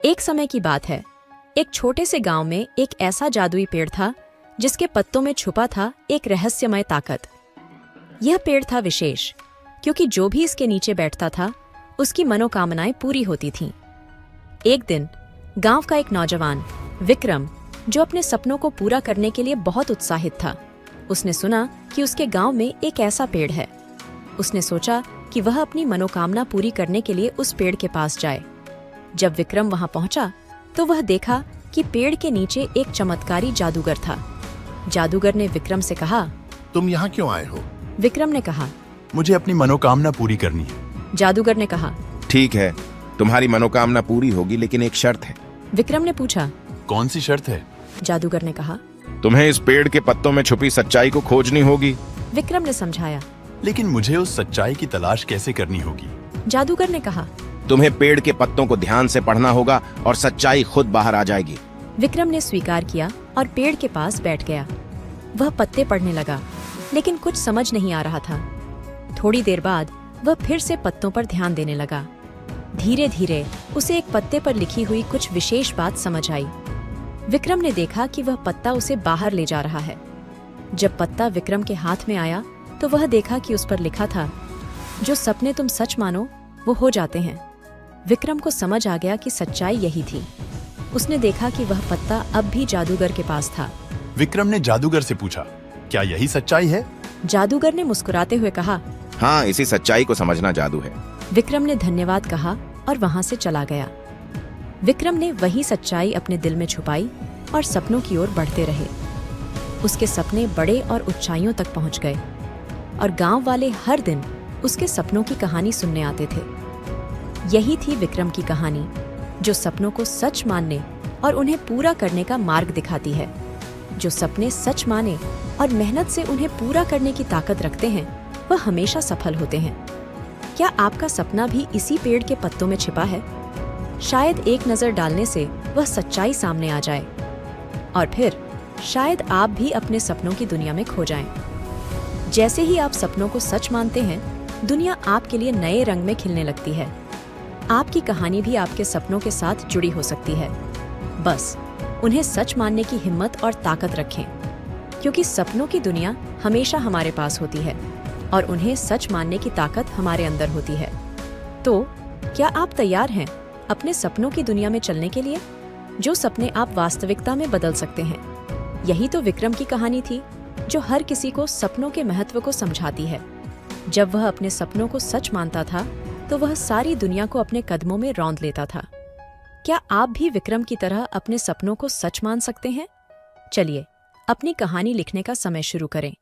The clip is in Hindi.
एक समय की बात है। एक छोटे से गांव में एक ऐसा जादुई पेड़ था जिसके पत्तों में छुपा था एक रहस्यमय ताकत। यह पेड़ था विशेष क्योंकि जो भी इसके नीचे बैठता था उसकी मनोकामनाएं पूरी होती थीं। एक दिन गांव का एक नौजवान विक्रम, जो अपने सपनों को पूरा करने के लिए बहुत उत्साहित था, उसने सुना कि उसके गांव में एक ऐसा पेड़ है। उसने सोचा कि वह अपनी मनोकामना पूरी करने के लिए उस पेड़ के पास जाए। जब विक्रम वहां पहुंचा तो वह देखा कि पेड़ के नीचे एक चमत्कारी जादूगर था। जादूगर ने विक्रम से कहा, तुम यहाँ क्यों आए हो? विक्रम ने कहा, मुझे अपनी मनोकामना पूरी करनी है। जादूगर ने कहा, ठीक है, तुम्हारी मनोकामना पूरी होगी, लेकिन एक शर्त है। विक्रम ने पूछा, कौन सी शर्त है? जादूगर ने कहा, तुम्हें इस पेड़ के पत्तों में छुपी सच्चाई को खोजनी होगी। विक्रम ने समझाया। लेकिन मुझे उस सच्चाई की तलाश कैसे करनी होगी? जादूगर ने कहा, तुम्हें पेड़ के पत्तों को ध्यान से पढ़ना होगा और सच्चाई खुद बाहर आ जाएगी। विक्रम ने स्वीकार किया और पेड़ के पास बैठ गया। वह पत्ते पढ़ने लगा, लेकिन कुछ समझ नहीं आ रहा था। थोड़ी देर बाद वह फिर से पत्तों पर ध्यान देने लगा। धीरे धीरे उसे एक पत्ते पर लिखी हुई कुछ विशेष बात समझ आई। विक्रम ने देखा कि वह पत्ता उसे बाहर ले जा रहा है। जब पत्ता विक्रम के हाथ में आया तो वह देखा कि उस पर लिखा था, जो सपने तुम सच मानो वो हो जाते हैं। विक्रम को समझ आ गया कि सच्चाई यही थी। उसने देखा कि वह पत्ता अब भी जादूगर के पास था। विक्रम ने जादूगर से पूछा, क्या यही सच्चाई है? जादूगर ने मुस्कुराते हुए कहा, हाँ, इसी सच्चाई को समझना जादू है। विक्रम ने धन्यवाद कहा और वहां से चला गया। विक्रम ने वही सच्चाई अपने दिल में छुपाई और सपनों की ओर बढ़ते रहे। उसके सपने बड़े और ऊंचाइयों तक पहुंच गए और गांव वाले हर दिन उसके सपनों की कहानी सुनने आते थे। यही थी विक्रम की कहानी, जो सपनों को सच मानने और उन्हें पूरा करने का मार्ग दिखाती है। जो सपने सच माने और मेहनत से उन्हें पूरा करने की ताकत रखते हैं, वह हमेशा सफल होते हैं। क्या आपका सपना भी इसी पेड़ के पत्तों में छिपा है? शायद एक नजर डालने से वह सच्चाई सामने आ जाए और फिर शायद आप भी अपने सपनों की दुनिया में खो जाएं। जैसे ही आप सपनों को सच मानते हैं, दुनिया आपके लिए नए रंग में खिलने लगती है। आपकी कहानी भी आपके सपनों के साथ जुड़ी हो सकती है। बस उन्हें सच मानने की हिम्मत और ताकत रखें, क्योंकि सपनों की दुनिया हमेशा हमारे पास होती है और उन्हें सच मानने की ताकत हमारे अंदर होती है। तो क्या आप तैयार हैं अपने सपनों की दुनिया में चलने के लिए, जो सपने आप वास्तविकता में बदल सकते हैं? यही तो विक्रम की कहानी थी, जो हर किसी को सपनों के महत्व को समझाती है। जब वह अपने सपनों को सच मानता था तो वह सारी दुनिया को अपने कदमों में रौंद लेता था। क्या आप भी विक्रम की तरह अपने सपनों को सच मान सकते हैं? चलिए, अपनी कहानी लिखने का समय शुरू करें।